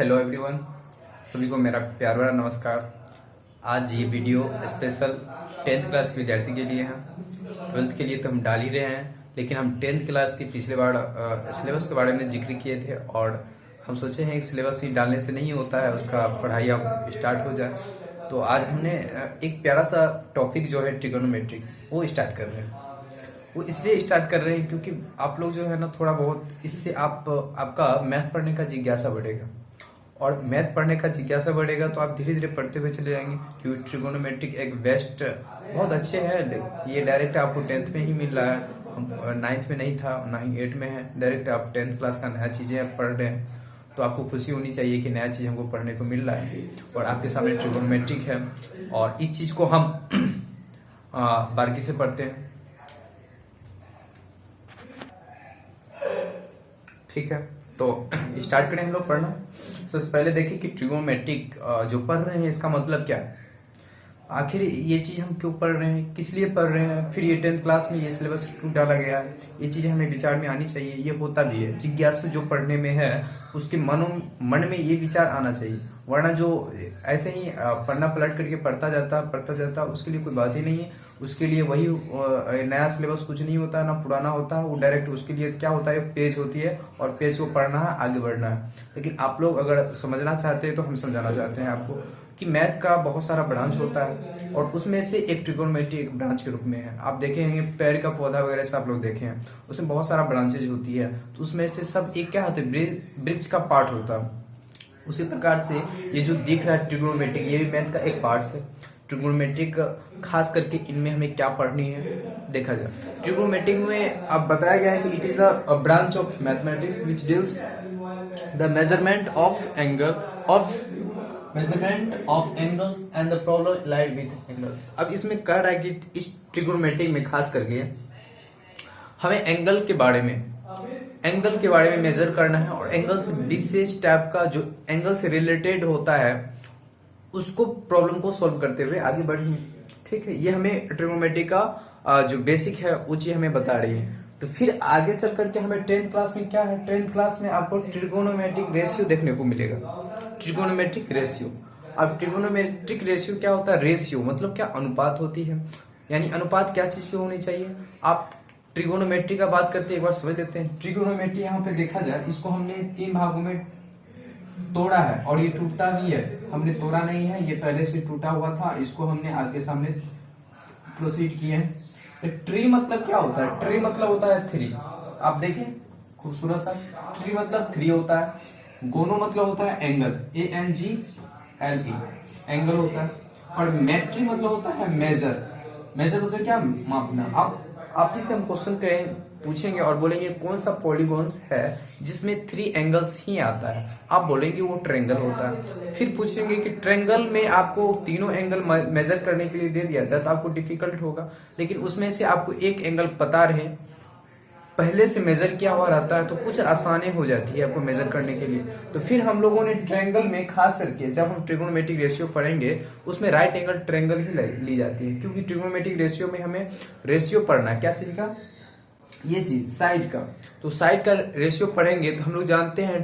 Hello everyone, सभी को मेरा प्यार भरा नमस्कार। आज ये वीडियो स्पेशल 10th क्लास के विद्यार्थी के लिए है। 12th के लिए तो हम डाल ही रहे हैं, लेकिन हम 10th क्लास की पिछले बार सिलेबस के बारे में जिक्र किए थे और हम सोचे हैं कि सिलेबस ही डालने से नहीं होता है, उसका पढ़ाई अब स्टार्ट हो जाए। तो आज हमने एक प्यारा सा टॉपिक जो है ट्रिगोनोमेट्री वो स्टार्ट कर रहे हैं। वो इसलिए स्टार्ट कर रहे हैं क्योंकि आप लोग जो है ना थोड़ा बहुत इससे आपका मैथ पढ़ने का जिज्ञासा बढ़ेगा, और मैथ पढ़ने का जिज्ञासा बढ़ेगा तो आप धीरे धीरे पढ़ते हुए चले जाएंगे। क्योंकि ट्रिगोनोमेट्रिक एक बेस्ट बहुत अच्छे है। ये डायरेक्ट आपको 10th में ही मिल रहा है, 9th में नहीं था, ना ही 8 में है। डायरेक्ट आप 10th क्लास का नया चीज़ें पढ़ रहे हैं तो आपको खुशी होनी चाहिए कि नया चीज़ हमको पढ़ने को मिल रहा है और आपके सामने ट्रिगोनोमेट्रिक है। और इस चीज़ को हम बारीकी से पढ़ते हैं, ठीक है। तो स्टार्ट करें हम लोग पढ़ना। सबसे पहले देखें कि ट्रिगोनोमेट्रिक जो पढ़ रहे हैं इसका मतलब क्या है, आखिर ये चीज़ हम क्यों पढ़ रहे हैं, किस लिए पढ़ रहे हैं, फिर ये 10th क्लास में ये सिलेबस क्यों डाला गया है। ये चीज़ हमें विचार में आनी चाहिए। ये होता भी है, जिज्ञासु जो पढ़ने में है उसके मन में ये विचार आना चाहिए, वरना जो ऐसे ही पन्ना पलट करके पढ़ता जाता उसके लिए कोई बात ही नहीं है। उसके लिए वही नया सिलेबस कुछ नहीं होता, ना पुराना होता। वो डायरेक्ट उसके लिए क्या होता है, पेज होती है और पेज को पढ़ना है, आगे बढ़ना है। लेकिन आप लोग अगर समझना चाहते हैं तो हम समझाना चाहते हैं आपको कि मैथ का बहुत सारा ब्रांच होता है और उसमें से एक ट्रिगोनोमेट्री एक ब्रांच के रूप में है। आप देखेंगे पेड़ का पौधा वगैरह से आप लोग देखे हैं, उसमें बहुत सारा ब्रांचेज होती है, तो उसमें से सब एक क्या होता है, वृक्ष का पार्ट होता है। उसी प्रकार से ये जो दिख रहा है ट्रिगोनोमेट्रिक, ये भी मैथ का एक पार्ट है। ट्रिगोनोमेट्रिक खास करके इनमें हमें क्या पढ़नी है देखा जाए। ट्रिगोनोमेट्रिक में अब बताया गया है कि it is the branch of mathematics which deals the measurement of angles and the problem laid with angles. अब इसमें कह रहा है कि इस ट्रिगोनोमेट्रिक में खास करके हमें एंगल के बारे में मेजर करना है, और एंगल से विशेष टाइप का जो एंगल से रिलेटेड होता है उसको प्रॉब्लम को सॉल्व करते हुए आगे बढ़ेंगे, ठीक है। ये हमें ट्रिगोनोमेट्री का जो बेसिक है वो चीज हमें बता रही है। तो फिर आगे चल करके हमें 10th क्लास में क्या है, 10th क्लास में आपको ट्रिगोनोमेट्रिक रेशियो देखने को मिलेगा। ट्रिगोनोमेट्रिक रेशियो, अब ट्रिगोनोमेट्रिक रेशियो क्या होता है, रेशियो मतलब क्या, अनुपात होती है। यानी अनुपात क्या चीज की होनी चाहिए। आप ट्रिगोनोमेट्री का बात करते एक बार समझ लेते हैं। ट्रिगोनोमेट्री यहाँ पे देखा जाए, इसको हमने 3 भागों में तोड़ा है और ये टूटता भी है, हमने तोड़ा नहीं है, ये पहले से टूटा हुआ था, इसको हमने आगे सामने प्रोसीड किए हैं। ट्री मतलब क्या होता है, ट्री मतलब होता है 3। आप देखें खूबसूरत सा, ट्री मतलब 3 होता है। गोनो मतलब होता है एंगल, ANGLE एंगल होता है। और मेट्री मतलब होता है मेजर, मेजर मतलब क्या, मापना। आप ही से हम क्वेश्चन पूछेंगे और बोलेंगे कौन सा पॉलीगॉन्स है जिसमें 3 एंगल्स ही आता है, आप बोलेंगे वो ट्रायंगल होता है। फिर पूछेंगे कि ट्रायंगल में आपको तीनों एंगल मेजर करने के लिए दे दिया जाए तो आपको डिफिकल्ट होगा, लेकिन उसमें से आपको एक एंगल पता रहे, पहले से मेजर किया हुआ रहता है, तो कुछ आसानी हो जाती है आपको मेजर करने के लिए। तो फिर हम लोगों ने ट्रायंगल में खास करके जब हम ट्रिगोनोमेट्रिक रेशियो पढ़ेंगे उसमें राइट एंगल ट्रायंगल ही ली जाती है, क्योंकि ट्रिगोनोमेट्रिक रेशियो में हमें रेशियो पढ़ना है, क्या चीज का, ये चीज साइड का। तो साइड का रेशियो पढ़ेंगे तो हम लोग जानते हैं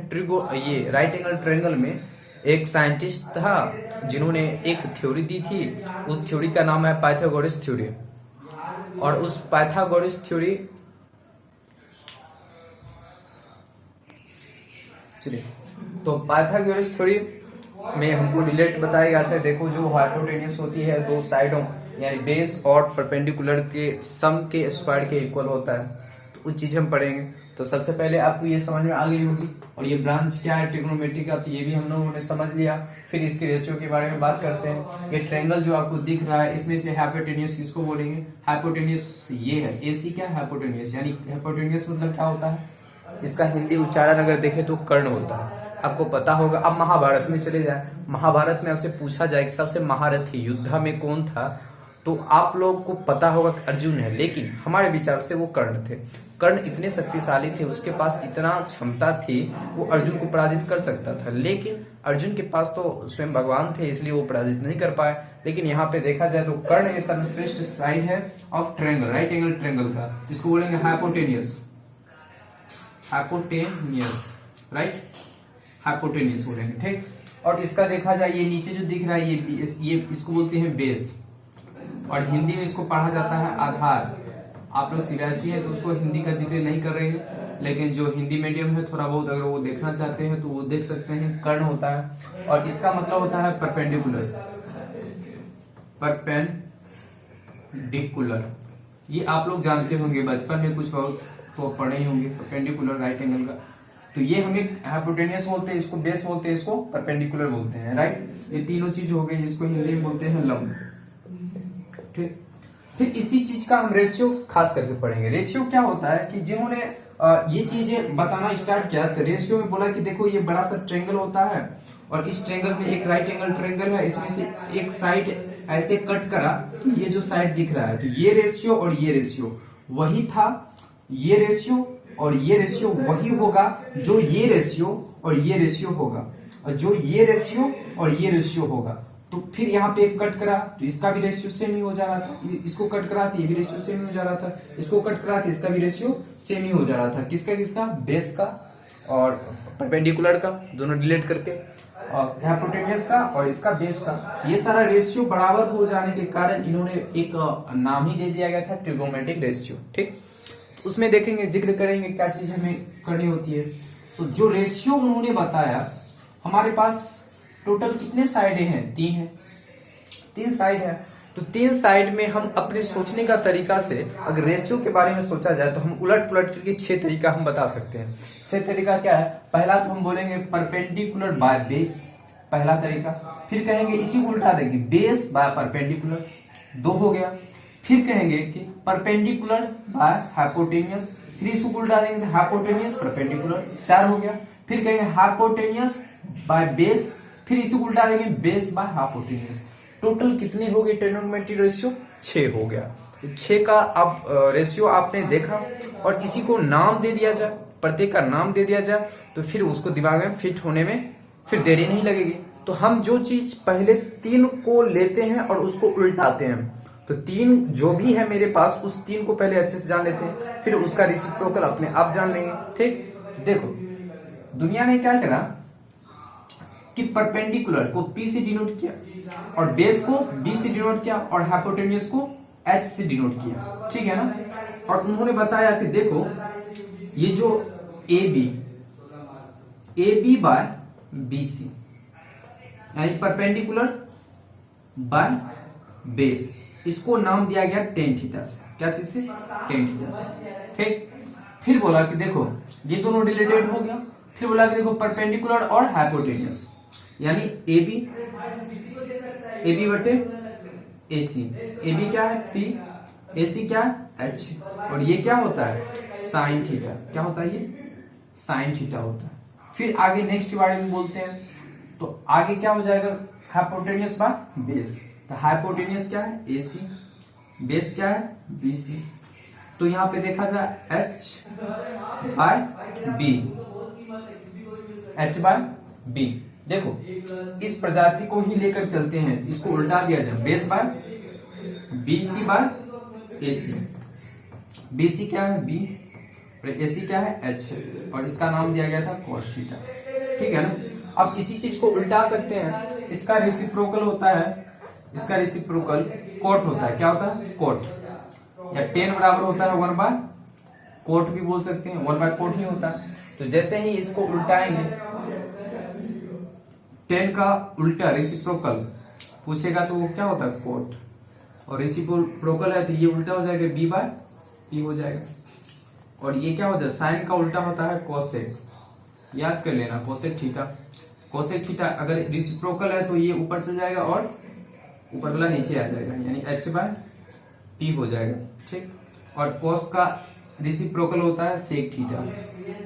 ये राइट एंगल ट्रायंगल में एक साइंटिस्ट था जिन्होंने एक थ्योरी दी थी। उस थ्योरी का नाम है पाइथागोरस थ्योरी। और उस पाइथागोरस थ्योरी, चलिए, तो पाइथागोरस थ्योरी में हमको रिलेट बताया गया था। देखो जो हाइपोटेन्यूस होती है दो साइडों यानी बेस और परपेंडिकुलर के सम के स्क्वायर के इक्वल होता है, तो कुछ चीज हम पढ़ेंगे। तो सबसे पहले आपको ये समझ में आ गई होगी, और ये ब्रांच क्या है ट्रिगोनोमेट्री का, तो ये भी हम लोगों ने समझ लिया। फिर इसके रेशियो के बारे में बात करते हैं। ये ट्रायंगल जो आपको दिख रहा है इसमें से हाइपोटेन्यूस किसको बोलेंगे, हाइपोटेन्यूस ये है, AC क्या है, हाइपोटेन्यूस। यानी हाइपोटेन्यूस मतलब क्या होता है, इसका हिंदी उच्चारण अगर देखें तो कर्ण होता है, आपको पता होगा। अब महाभारत में चले जाए, महाभारत में आपसे पूछा जाए कि सबसे महारथी योद्धा में कौन था, तो आप लोग को पता होगा कि अर्जुन है, लेकिन हमारे विचार से वो कर्ण थे। कर्ण इतने शक्तिशाली थे, उसके पास इतना क्षमता थी, वो अर्जुन को पराजित कर सकता था, लेकिन अर्जुन के पास तो स्वयं भगवान थे, इसलिए वो पराजित नहीं कर पाए। लेकिन यहाँ पे देखा जाए तो कर्ण एक सर्वश्रेष्ठ साइड है of triangle, right angle triangle का, जिसको बोलेंगे हाइपोटेन्यूस, हाइपोटेन्यूस, राइट, हाइपोटेन्यूस बोलेंगे, ठीक। और इसका देखा जाए ये नीचे जो दिख रहा है ये इसको बोलते हैं बेस, और हिंदी में इसको पढ़ा जाता है आधार। आप लोग सीबीएसई है तो उसको हिंदी का जिक्र नहीं कर रहे हैं, लेकिन जो हिंदी मीडियम है थोड़ा बहुत अगर वो देखना चाहते हैं तो वो देख सकते हैं। कर्ण होता है और इसका मतलब होता है परपेंडिकुलर, परपेंडिकुलर। ये आप लोग जानते होंगे, बचपन में कुछ बहुत तो पढ़े ही होंगे, परपेंडिकुलर राइट एंगल का। तो ये हमें हाइपोटेन्यूस बोलते हैं, इसको बेस बोलते हैं, इसको परपेंडिकुलर बोलते हैं, राइट। ये तीनों चीज हो गई, इसको हिंदी में बोलते हैं लंब, ठीक। फिर इसी चीज का हम रेशियो खास करके पढ़ेंगे। रेशियो क्या होता है कि जिन्होंने ये चीजें बताना स्टार्ट किया तो रेशियो में बोला कि देखो ये बड़ा सा ट्रेंगल होता है और इस ट्रेंगल में एक राइट एंगल ट्रेंगल है, इसमें से एक साइड ऐसे कट करा, ये जो साइड दिख रहा है, तो ये रेशियो और ये रेशियो वही था, ये रेशियो और ये रेशियो वही होगा जो ये रेशियो और ये रेशियो होगा, और जो ये रेशियो और ये रेशियो होगा। तो फिर यहाँ पे एक कट करा तो इसका भी रेशियो सेम ही हो जा रहा था, इसको कट करा तो ये भी रेशियो सेम ही हो जा रहा था, इसको कट करा तो इसका भी रेशियो सेम ही हो जा रहा था। किसका किसका? बेस का और परपेंडिकुलर का, दोनों डिलीट करके, और हाइपोटेन्यूस का और इसका बेस का। ये सारा रेशियो बराबर हो जाने के कारण इन्होंने एक नाम ही दे दिया गया था ट्रिगोनोमेट्रिक रेशियो, ठीक। उसमें देखेंगे, जिक्र करेंगे क्या चीज हमें करनी होती है। तो जो रेशियो उन्होंने बताया, हमारे पास टोटल कितने साइडें हैं? 3 है, 3 साइड है। तो 3 साइड में हम अपने सोचने का तरीका से अगर रेशियो के बारे में सोचा जाए तो हम उलट पुलट करके 6 तरीका हम बता सकते हैं। 6 तरीका क्या है? पहला तो हम बोलेंगे परपेंडिकुलर बाय बेस, पहला तरीका। फिर कहेंगे इसी को उल्टा देंगे, बेस बाय परपेंडिकुलर, 2 हो गया। फिर कहेंगे कि परपेंडिकुलर बाय हाइपोटेन्यूस, फिर इसको उल्टा देंगे हाइपोटेन्यूस परपेंडिकुलर, 4 हो गया। फिर कहेंगे हाइपोटेन्यूस बाय बेस, फिर इसी को उल्टा देंगे बेस बाय हाइपोटेन्यूस। टोटल कितने हो गए ट्रिगोनोमेट्रिक रेशियो? 6 हो गया। 6 का अब रेशियो आपने देखा, और इसी को नाम दे दिया जाए, प्रत्येक का नाम दे दिया जाए, तो फिर उसको दिमाग में फिट होने में फिर देरी नहीं लगेगी। तो हम जो चीज पहले 3 को लेते हैं और उसको उल्टाते हैं, तो 3 जो भी है मेरे पास, उस 3 को पहले अच्छे से जान लेते हैं, फिर उसका रेसिप्रोकल अपने आप जान लेंगे, ठीक। देखो दुनिया ने क्या करा कि परपेंडिकुलर को P से डिनोट किया, और बेस को B से डिनोट किया, और हाइपोटेन्यूस को H से डिनोट किया, ठीक है ना। और उन्होंने बताया कि देखो ये जो AB बाय BC, यानी परपेंडिकुलर बाय बेस, इसको नाम दिया गया टेन थीटा से। क्या चीज से? टेन थीटा से, ठीक। फिर बोला कि देखो ये दोनों रिलेटेड हो गया। फिर बोला कि देखो परपेंडिकुलर और हाइपोटेन्यूस, यानी AB बटे AC। AB क्या है? P, AC क्या है? H, और ये क्या होता है? Sine theta. क्या होता है? ये साइन थीटा होता है। फिर आगे नेक्स्ट के बारे में बोलते हैं, तो आगे क्या हो जाएगा? Hypotenuse by base. तो हाइपोटेन्यूस क्या है? AC, बेस क्या है? BC। तो यहाँ पे देखा जाए H by B, H by B। देखो इस प्रजाति को ही लेकर चलते हैं, इसको उल्टा दिया जाए, base by BC by AC। BC क्या है? B, और AC क्या है? H, और इसका नाम दिया गया था cos थीटा, ठीक है ना। अब इसी चीज को उल्टा सकते हैं, इसका रेसिप्रोकल होता है, इसका रेसिप्रोकल कोट होता है। क्या होता है? कोट, या 10 बराबर होता है 1 बाय कोट भी बोल सकते हैं, 1 बाय कोट ही होता है। तो जैसे ही इसको उल्टाएंगे, 10 का उल्टा रेसिप्रोकल पूछेगा तो वो क्या होता है? कोट, और रेसिप्रोकल है तो ये उल्टा हो जाएगा, B बाय P हो जाएगा। और ये क्या होता है? साइन का उल्टा होता है कोसेक, याद कर लेना, कोसेक थीटा। कोसेक थीटा अगर रेसिप्रोकल है तो ये ऊपर चल जाएगा और ऊपर वाला नीचे आ जाएगा, यानी H बाय P हो जाएगा, ठीक। और कोस का रेसिप्रोकल होता है सेक थीटा,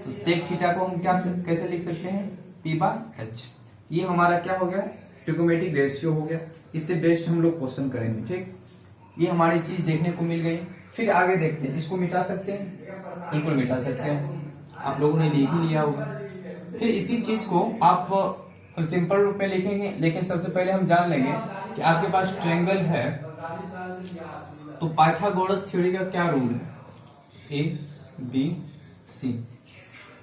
तो सेक थीटा को हम क्या कैसे लिख सकते हैं? P by H। ये हमारा क्या हो गया? ट्रिगोनोमेट्रिक रेशियो हो गया। इससे बेस्ट हम लोग क्वेश्चन करेंगे, ठीक। ये हमारी चीज देखने को मिल गई। फिर आगे देखते हैं, इसको मिटा सकते हैं? बिल्कुल मिटा सकते हैं, आप लोगों ने लिख ही लिया होगा। फिर इसी चीज को आप हम सिंपल रूप में लिखेंगे, लेकिन सबसे पहले हम जान लेंगे कि आपके पास ट्रायंगल है तो पाइथागोरस थ्योरी का क्या रूल है? A B C।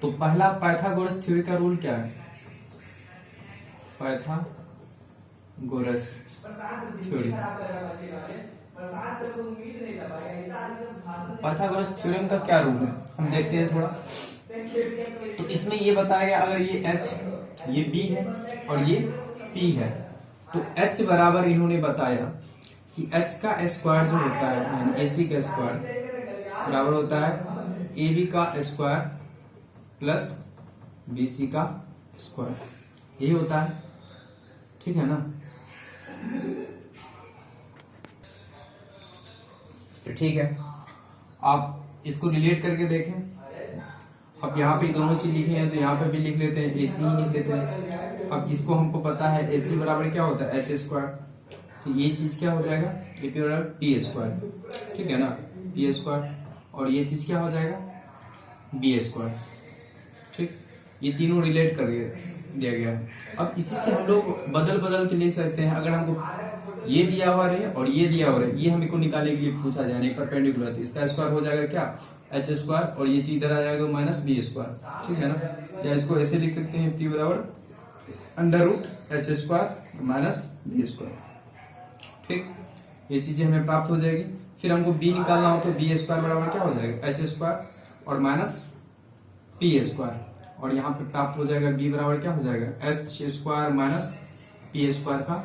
तो पहला पाइथागोरस थ्योरी का रूल क्या है? Pythagoras theory. पाइथागोरस थ्योरम का क्या रूल है हम देखते हैं थोड़ा। तो इसमें ये बताया गया अगर ये h, ये b है और ये p है, तो h बराबर इन्होंने बताया कि h का स्क्वायर जो होता है यानी ac का स्क्वायर बराबर होता है ab का स्क्वायर प्लस bc का स्क्वायर, यही होता है, ठीक है ना। तो ठीक है, आप इसको रिलेट करके देखें। अब यहाँ पे दोनों चीज लिखे हैं तो यहाँ पे भी लिख लेते हैं, AC ही लिख लेते हैं। अब इसको हमको पता है AC बराबर क्या होता है h स्क्वायर, तो ये चीज क्या हो जाएगा AP बराबर p स्क्वायर, ठीक है ना, p स्क्वायर, और ये चीज क्या हो जाएगा b स्क्वायर, ठीक। ये तीनों रिलेट कर दिया गया। अब इसी से हम लोग बदल बदल के लिख सकते हैं। अगर हमको ये दिया हुआ रहे और ये दिया हुआ रहे, ये हमको निकालने के लिए पूछा जाए नहीं परपेंडिकुलर, तो इसका स्क्वायर हो जाएगा क्या h स्क्वायर, और ये चीज इधर आ जाएगा माइनस b स्क्वायर, ठीक है ना। या इसको ऐसे लिख सकते हैं p बराबर under root h square minus b square, ठीक। ये चीजें हमें प्राप्त हो जाएगी। फिर हमको b निकालना हो तो b स्क्वायर बराबर क्या हो जाएगा h स्क्वायर और माइनस p स्क्वायर, और यहाँ पे प्राप्त हो जाएगा b बराबर क्या हो जाएगा h square minus p square का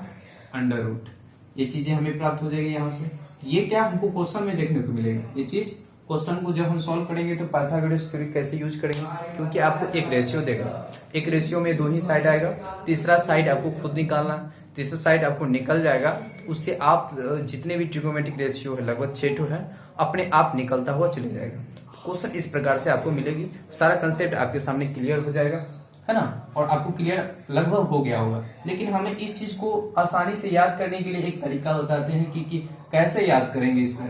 अंडर रूट। ये चीजें हमें प्राप्त हो जाएगी यहाँ से। ये क्या हमको क्वेश्चन में देखने को मिलेगा, ये चीज क्वेश्चन को जब हम सॉल्व करेंगे तो पाइथागोरस थ्योरी कैसे यूज करेंगे, क्योंकि आपको एक रेशियो देगा, एक रेशियो में दो ही साइड आएगा, तीसरा साइड आपको खुद निकालना, तीसरा साइड आपको निकल जाएगा, उससे आप जितने भी ट्रिगोनोमेट्रिक रेशियो है लगभग 6 है अपने आप निकलता हुआ चले जाएगा। क्वेश्चन इस प्रकार से आपको मिलेगी, सारा कंसेप्ट आपके सामने क्लियर हो जाएगा, है ना, और आपको क्लियर लगभग हो गया होगा। लेकिन हमें इस चीज को आसानी से याद करने के लिए एक तरीका बताते हैं कि कैसे याद करेंगे इसको।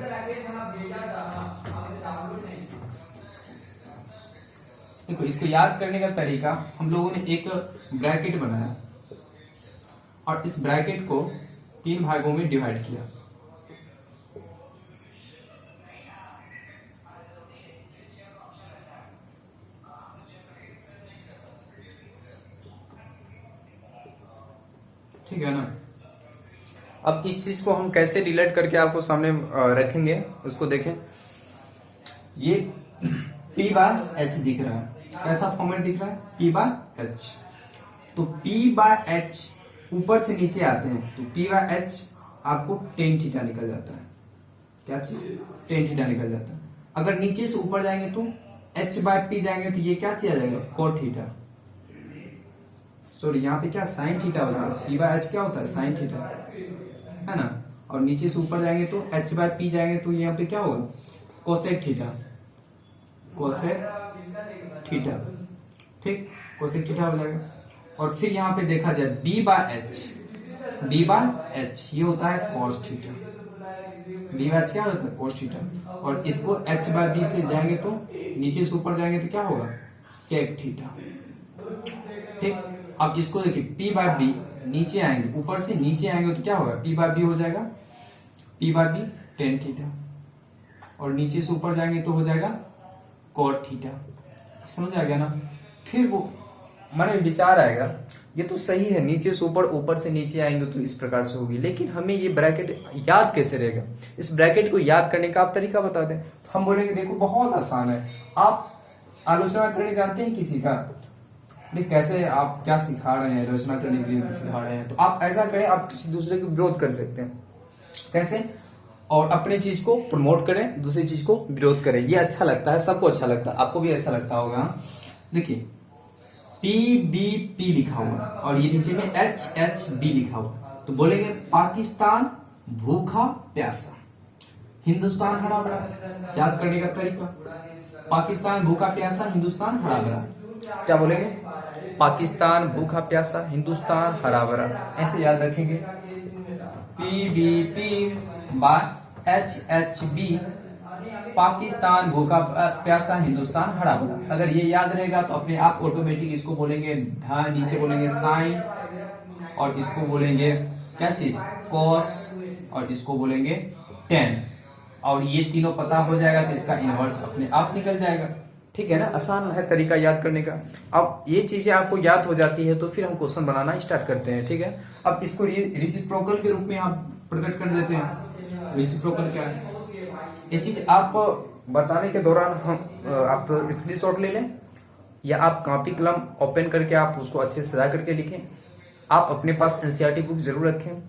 देखो, इसको याद करने का तरीका, हम लोगों ने एक ब्रैकेट बनाया और इस ब्रैकेट को 3 भागों में डिवाइड किया। ठीक है ना। अब इस चीज को हम कैसे रिलेट करके आपको सामने रखेंगे उसको देखें। ये P बाय H दिख रहा है, कैसा फॉर्मेट दिख रहा है P बाय H। तो P बाय H ऊपर से नीचे आते हैं तो P बाय H आपको टेन थीटा निकल जाता है। क्या चीज टेन थीटा निकल जाता है। अगर नीचे से ऊपर जाएंगे तो H बाय P जाएंगे तो ये क्या चीज आ जाएगा कोट थीटा, सॉरी यहाँ पे क्या साइन थीटा हो जाएगा। P बाय H क्या होता है साइन थीटा, है ना। और नीचे से ऊपर जाएंगे तो H बाय P जाएंगे तो यहाँ पे क्या होगा कोसेक थीटा, कोसेक थीटा, ठीक, कोसेक थीटा हो जाएगा। और फिर यहाँ पे देखा जाए B बाय H ये होता है cos theta, B by H क्या होता है कॉस थीटा। और इसको H बाय B से जाएंगे तो नीचे से ऊपर जाएंगे तो क्या होगा सेक थीटा, ठीक। अब इसको देखिए P बाय B नीचे आएंगे, ऊपर से नीचे आएंगे तो क्या होगा P बाय B हो जाएगा P by B tan theta, और नीचे से ऊपर जाएंगे तो हो जाएगा कॉट थीटा। समझ आ गया ना। फिर वो मन में विचार आएगा ये तो सही है, नीचे से ऊपर ऊपर से नीचे आएंगे तो इस प्रकार से होगी, लेकिन हमें ये ब्रैकेट याद कैसे रहेगा। इस ब्रैकेट को याद करने का आप तरीका बता दें। हम बोलेंगे देखो बहुत आसान है, आप आलोचना करने जानते हैं किसी का, नहीं कैसे आप क्या सिखा रहे हैं, आलोचना करने के लिए सिखा रहे हैं, तो आप ऐसा करें, आप किसी दूसरे को विरोध कर सकते हैं। कैसे, और अपने चीज को प्रमोट करें, दूसरी चीज को विरोध करें, ये अच्छा लगता है, सबको अच्छा लगता है, आपको भी अच्छा लगता होगा। देखिए PBP लिखा हुआ और ये नीचे में HHB लिखा हुआ, तो बोलेंगे पाकिस्तान भूखा प्यासा, हिंदुस्तान हरा भरा। याद करने का तरीका, पाकिस्तान भूखा प्यासा, हिंदुस्तान हरा भरा। क्या बोलेंगे पाकिस्तान भूखा प्यासा, हिंदुस्तान हरा भरा, ऐसे याद रखेंगे। PBP बाय HHB पाकिस्तान भूखा प्यासा, हिंदुस्तान हरा भरा। अगर ये याद रहेगा तो अपने आप ऑटोमेटिक इसको बोलेंगे धन, नीचे बोलेंगे साइन, और इसको बोलेंगे क्या चीज कॉस, और इसको बोलेंगे टेन, और ये तीनों पता हो जाएगा तो इसका इनवर्स अपने आप निकल जाएगा। ठीक है ना, आसान है तरीका याद करने का। अब ये चीजें आपको याद हो जाती है तो फिर हम क्वेश्चन बनाना स्टार्ट करते हैं। ठीक है, अब इसको रेसिप्रोकल के रूप में आप प्रकट कर देते हैं। रेसिप्रोकल क्या है, ये चीज आप बताने के दौरान हम आप स्क्रीनशॉट ले लें या आप कॉपी कलम ओपन करके आप उसको अच्छे से सजा करके लिखें। आप अपने पास एनसीईआरटी बुक जरूर रखें,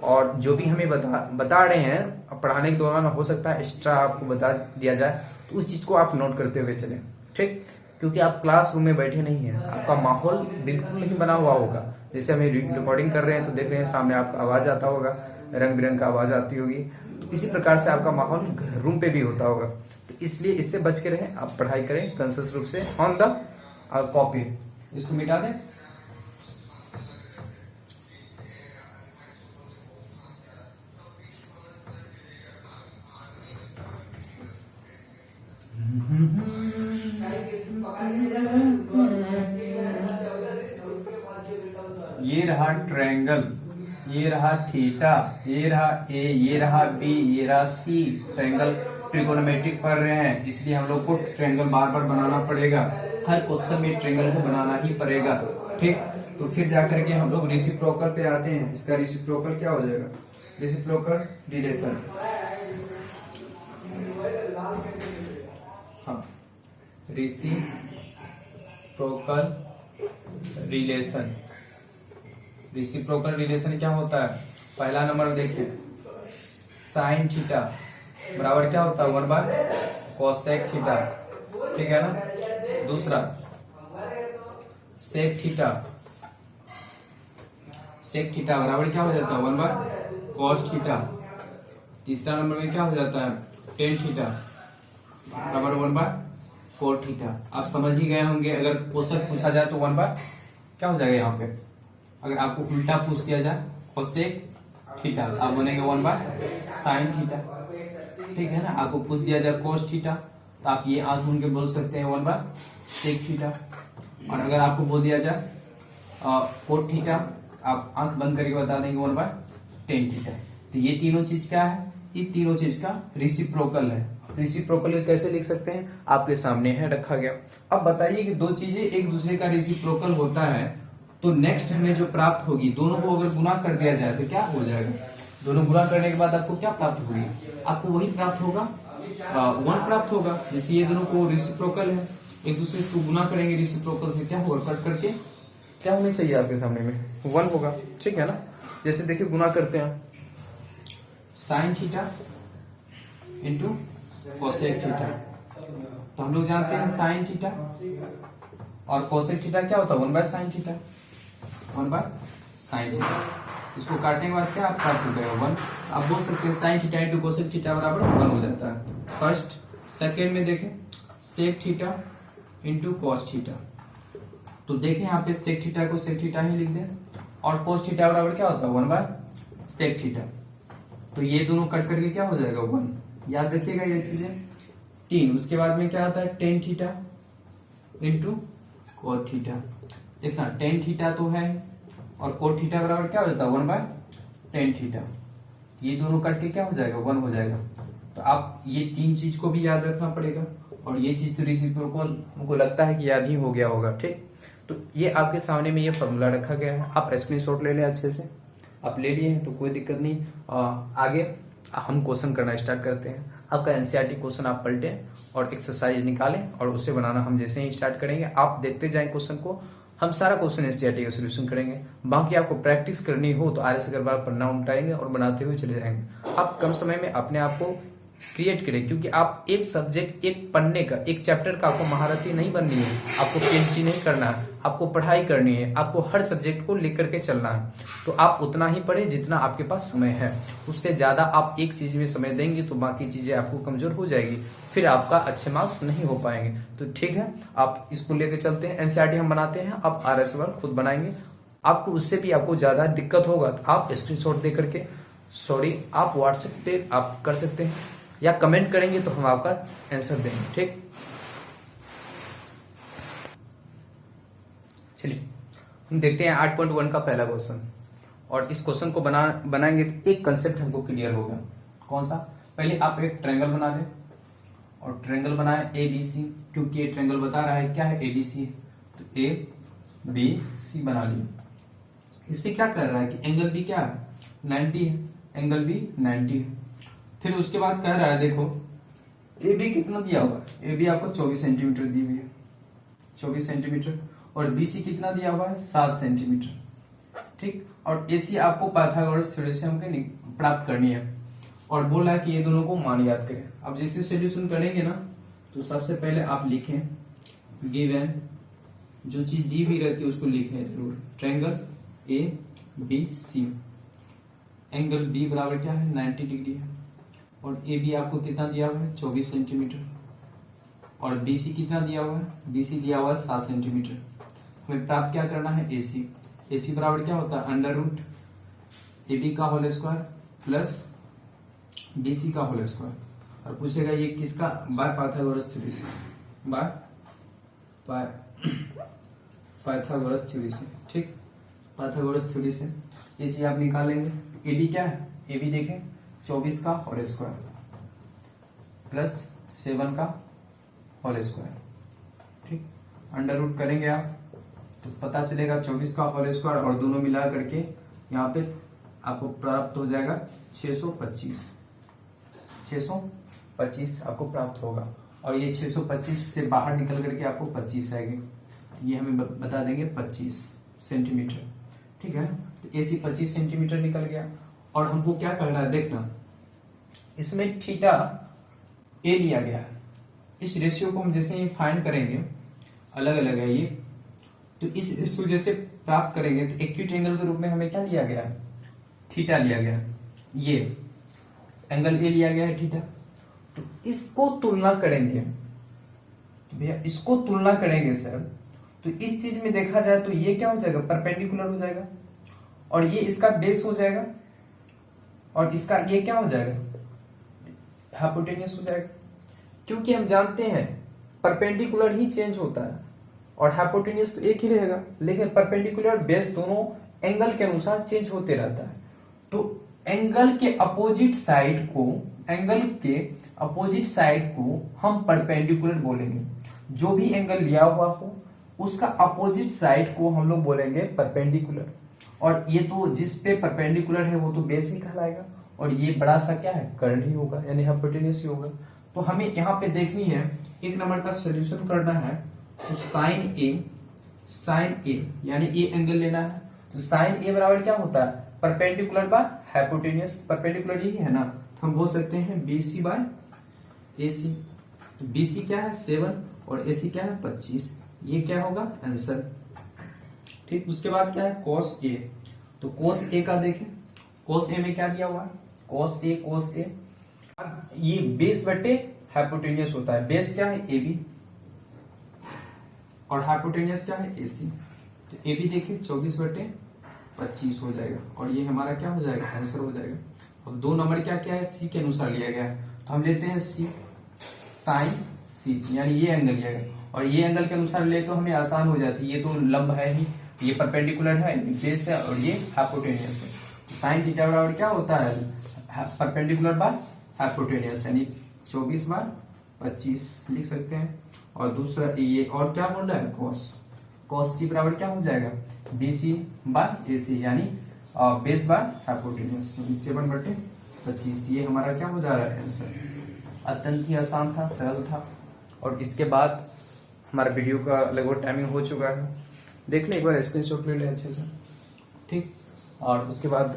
और जो भी हमें बता रहे हैं पढ़ाने के दौरान हो सकता है एक्स्ट्रा आपको बता दिया जाए, तो उस चीज को आप नोट करते हुए चलें। ठीक, क्योंकि आप क्लासरूम में बैठे नहीं हैं, आपका माहौल बिल्कुल नहीं बना हुआ होगा। जैसे हमें रिकॉर्डिंग कर रहे हैं तो देख रहे हैं सामने आपका आवाज आता होगा, रंग बिरंग का आवाज आती होगी, तो इसी प्रकार से आपका माहौल रूम पे भी होता होगा। तो इसलिए इससे बच के रहें, आप पढ़ाई करें कंसियस रूप से ऑन द कॉपी। इसको मिटा दें। ये रहा ट्रायंगल, ये रहा थीटा, ये रहा ए, ये रहा बी, ये रहा सी। ट्रायंगल ट्रिगोनोमेट्रिक पढ़ रहे हैं, इसलिए हम लोग को ट्रायंगल बार बार बनाना पड़ेगा। हर क्वेश्चन में ट्रायंगल को बनाना ही पड़ेगा। ठीक, तो फिर जाकर के हम लोग रेसिप्रोकल पे आते हैं। इसका रेसिप्रोकल क्या हो जाएगा, रेसिप्रोकल रिलेशन। हाँ, रेसिप्रोकल रिलेशन। रेसिप्रोकल रिलेशन क्या होता है, पहला नंबर देखिए, साइन थीटा बराबर क्या होता है, 1 कोसेक थीटा। ठीक है ना। दूसरा सेक थीटा, सेक थीटा बराबर क्या हो जाता है, 1 कॉस थीटा। तीसरा नंबर में क्या हो जाता है, टेन थीटा बराबर 1 कोट थीटा। आप समझ ही गए होंगे, अगर कोसेक पूछा जाए तो 1 क्या हो जाएगा यहाँ पे, अगर आपको उल्टा पूछ दिया जाए कोसेक थीटा, आप बोलेंगे 1 साइन थीटा। ठीक है ना, आपको पूछ दिया जाए कोस थीटा, तो आप ये आंख मूंद के बोल सकते हैं 1 सेक थीटा। और अगर आपको बोल दिया जाए कोट थीटा, आप आंख बंद करके बता देंगे 1 टेन थीटा। तो ये तीनों चीज क्या है, ये तीनों चीज का रेसिप्रोकल है। रेसिप्रोकल कैसे लिख सकते हैं, आपके सामने है रखा गया। अब बताइए कि दो चीजें एक दूसरे का रेसिप्रोकल होता है तो नेक्स्ट हमें जो प्राप्त होगी, दोनों को अगर गुना कर दिया जाए तो क्या हो जाएगा, दोनों गुना करने के बाद आपको क्या प्राप्त होगी, आपको वही प्राप्त होगा, 1 प्राप्त होगा। जैसे ये दोनों को रेसिप्रोकल है, एक दूसरे को गुना करेंगे रेसिप्रोकल से, क्या होगा, कट करके क्या होना चाहिए आपके सामने में, 1 होगा। ठीक है ना। जैसे देखिए गुना करते हैं, sine theta into cosec theta. तो हम लोग जानते हैं साइन थीटा और कोसेक थीटा क्या होता है, 1 साइन थीटा, 1 साइन थीटा। इसको काटने के बाद क्या आप प्राप्त हो जाएगा, 1। आप बोल सकते हैं sine theta into cosec theta बराबर 1 हो जाता है। फर्स्ट सेकेंड में देखें, sec theta into cos theta. तो देखें यहाँ पे सेक थीटा को सेक थीटा ही लिख दें, और कोस थीटा बराबर क्या होता है, 1 सेक थीटा। तो ये दोनों कट करके क्या हो जाएगा, 1। याद रखिएगा ये चीजें। 3, उसके बाद में क्या आता है, tan theta into cot theta. देखना टेन थीटा तो है, और कोट थीटा बराबर क्या हो जाता है, 1 टेन थीटा। ये दोनों कट के क्या हो जाएगा, 1 हो जाएगा। तो आप ये 3 चीज को भी याद रखना पड़ेगा, और ये चीज तो रेसिप्रोकल मुझको लगता है कि याद ही हो गया होगा। ठीक, तो ये आपके सामने में ये फॉर्मूला रखा गया है, आप स्क्रीनशॉट ले लें अच्छे से। आप ले लिए हैं तो कोई दिक्कत नहीं। आगे हम क्वेश्चन करना स्टार्ट करते हैं। आपका एनसीईआरटी क्वेश्चन आप पलटें और एक्सरसाइज निकालें, और उसे बनाना हम जैसे ही स्टार्ट करेंगे आप देखते जाएं क्वेश्चन को। हम सारा क्वेश्चन एनसीईआरटी का सोल्यूशन करेंगे। बाकी आपको प्रैक्टिस करनी हो तो आर एस अग्रवाल पन्ना उल्टाएंगे और बनाते हुए चले जाएंगे। आप कम समय में अपने आप को क्रिएट करें, क्योंकि आप एक सब्जेक्ट, एक पन्ने का, एक चैप्टर का आपको महारथी नहीं बननी है, आपको पीएचडी नहीं करना है, आपको पढ़ाई करनी है, आपको हर सब्जेक्ट को लेकर के चलना है। तो आप उतना ही पढ़े जितना आपके पास समय है, उससे ज्यादा आप एक चीज में समय देंगे तो बाकी चीजें आपको कमजोर हो जाएगी, फिर आपका अच्छे मार्क्स नहीं हो पाएंगे। तो ठीक है, आप इसको लेकर चलते हैं। एनसीईआरटी हम बनाते हैं, आप आरएसएल खुद बनाएंगे। आपको उससे भी आपको ज्यादा दिक्कत होगा तो आप स्क्रीनशॉट दे करके, आप व्हाट्सएप पे आप कर सकते हैं, या कमेंट करेंगे तो हम आपका आंसर देंगे। ठीक, चलिए हम देखते हैं 8.1 का पहला क्वेश्चन। और इस क्वेश्चन को बनाएंगे तो एक कंसेप्ट हमको क्लियर होगा। कौन सा, पहले आप एक ट्रायंगल बना लें, और ट्रायंगल बनाए ए बी सी, क्योंकि ये ट्रायंगल बता रहा है क्या है, ए बी सी, तो ए बी सी बना लिए। इस पे क्या कर रहा है कि एंगल बी क्या है, 90 है, एंगल बी 90 है। फिर उसके बाद कह रहा है देखो ए बी कितना दिया हुआ है, ए बी आपको 24 सेंटीमीटर दी हुई है, 24 सेंटीमीटर, और बी सी कितना दिया हुआ है, 7 सेंटीमीटर, ठीक। और ए सी आपको पाइथागोरस थ्योरम से हमको प्राप्त करनी है, और बोला है कि ये दोनों को मान याद करें। अब जैसे सोल्यूशन करेंगे ना, तो सबसे पहले आप लिखें गिवन, जो चीज दी हुई रहती है उसको लिखें जरूर, triangle A B C, angle B बराबर क्या है, 90 डिग्री है, और ए बी आपको कितना दिया हुआ है, 24 सेंटीमीटर, और बी सी कितना दिया हुआ है, बी सी दिया हुआ है 7 सेंटीमीटर। हमें प्राप्त क्या करना है, ए सी, ए सी बराबर क्या होता है, अंडर रूट ए बी का whole square plus B C का होल स्क्वायर, और पूछेगा ये किसका, बाय पाइथागोरस थ्योरी से, बाय पाइथागोरस थ्योरी से, ठीक, पाइथागोरस थ्योरी से ये चीज आप निकालेंगे। ए बी क्या है, ए बी देखें 24 का होल स्क्वायर प्लस 7 का होल स्क्वायर, ठीक, अंडर रूट करेंगे आप तो पता चलेगा 24 का होल स्क्वायर, और दोनों मिला करके यहाँ पे आपको प्राप्त हो जाएगा 625 आपको प्राप्त होगा, और ये 625 से बाहर निकल करके आपको 25 आएगी, ये हमें बता देंगे 25 सेंटीमीटर, ठीक है। तो ए सी 25 सेंटीमीटर निकल गया, और हमको क्या करना है देखना, इसमें थीटा ए लिया गया है, इस रेशियो को हम जैसे ही फाइंड करेंगे, अलग अलग है ये, तो इस रेशियो जैसे प्राप्त करेंगे तो एक्यूट एंगल के रूप में हमें क्या लिया गया है, थीटा लिया गया है, ये एंगल ए लिया गया है थीटा। तो इसको तुलना करेंगे, तो भैया इसको तुलना करेंगे सर, तो इस चीज में देखा जाए तो ये क्या हो जाएगा, परपेंडिकुलर हो जाएगा, और ये इसका बेस हो जाएगा, और इसका ये क्या हो जाएगा, हाइपोटेन्यूस हो जाएगा, क्योंकि हम जानते हैं परपेंडिकुलर ही चेंज होता है और हाइपोटेन्यूस तो एक ही रहेगा, लेकिन परपेंडिकुलर बेस दोनों एंगल के अनुसार चेंज होते रहता है। तो एंगल के अपोजिट साइड को हम परपेंडिकुलर बोलेंगे, जो भी एंगल लिया हुआ हो उसका अपोजिट साइड को हम लोग बोलेंगे परपेंडिकुलर, और ये तो जिस पे परपेंडिकुलर है वो तो बेस ही कहलाएगा, और ये बड़ा सा क्या है, कर्ण ही होगा, यानी हाइपोटेन्यूस ही होगा। तो हमें यहाँ पे देखनी है, एक नंबर का सोल्यूशन करना है, तो साइन ए यानी ए एंगल लेना है, तो साइन ए बराबर क्या होता है, परपेंडिकुलर बाय हाइपोटेन्यूस, परपेंडिकुलर यही है ना, तो हम बोल सकते हैं बी सी बाय ए सी, तो बी सी क्या है 7 और ए सी क्या है 25, ये क्या होगा आंसर, ठीक। उसके बाद क्या है कॉस ए, तो कॉस ए का देखें, कॉस ए में क्या दिया हुआ है, कॉस ए, ये बेस बटे हाइपोटेन्यूस होता है, बेस क्या है ए बी और हाइपोटेन्यूस क्या है ए सी, तो ए बी देखिए 24/25 हो जाएगा, और ये हमारा क्या हो जाएगा, आंसर हो जाएगा। और 2 नंबर क्या क्या है, सी के अनुसार लिया गया है, तो हम लेते हैं सी साइन सी, यानी ये एंगल लिया गया, और ये एंगल के अनुसार ले तो हमें आसान हो जाती है, ये तो लंब है ही, ये परपेंडिकुलर है, बेस है, और ये हाइपोटेन्यूस है, तो साइन थीटा बराबर क्या होता है, परपेंडिकुलर बाय हाइपोटेन्यूस, यानी 24/25 लिख सकते हैं। और दूसरा ये और क्या बोल रहा है, कॉस सी बराबर क्या हो जाएगा, बी सी बाय ए सी, यानी बेस बाय हाइपोटेन्यूस, 7/25, ये हमारा क्या हो जा रहा है आंसर। अत्यंत ही आसान था, सरल था, और इसके बाद हमारा वीडियो का लगभग टाइमिंग हो चुका है, देख ले एक बार स्क्रीनशॉट ले ले अच्छे से, ठीक। और उसके बाद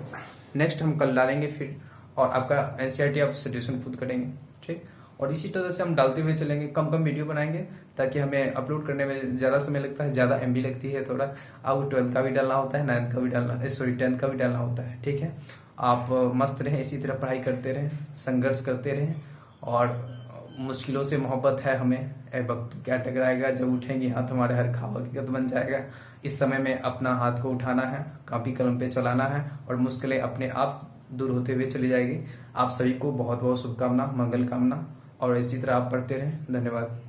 नेक्स्ट हम कल डालेंगे फिर, और आपका एनसीईआरटी आप सजेशन खुद करेंगे, ठीक। और इसी तरह से हम डालते हुए चलेंगे, कम वीडियो बनाएंगे, ताकि हमें अपलोड करने में ज़्यादा समय लगता है, ज़्यादा एमबी लगती है थोड़ा, आपको 12th का भी डालना होता है, 9th का भी डालना, 10th का भी डालना होता है, ठीक है। आप मस्त रहें, इसी तरह पढ़ाई करते रहें, संघर्ष करते रहें, और मुश्किलों से मोहब्बत है हमें, ए वक्त क्या टकराएगा, जब उठेंगे हाथ हमारे हर ख्वाब हकीकत बन जाएगा। इस समय में अपना हाथ को उठाना है, कॉपी कलम पे चलाना है, और मुश्किलें अपने आप दूर होते हुए चली जाएगी। आप सभी को बहुत बहुत शुभकामना, मंगल कामना, और इसी तरह आप पढ़ते रहें। धन्यवाद।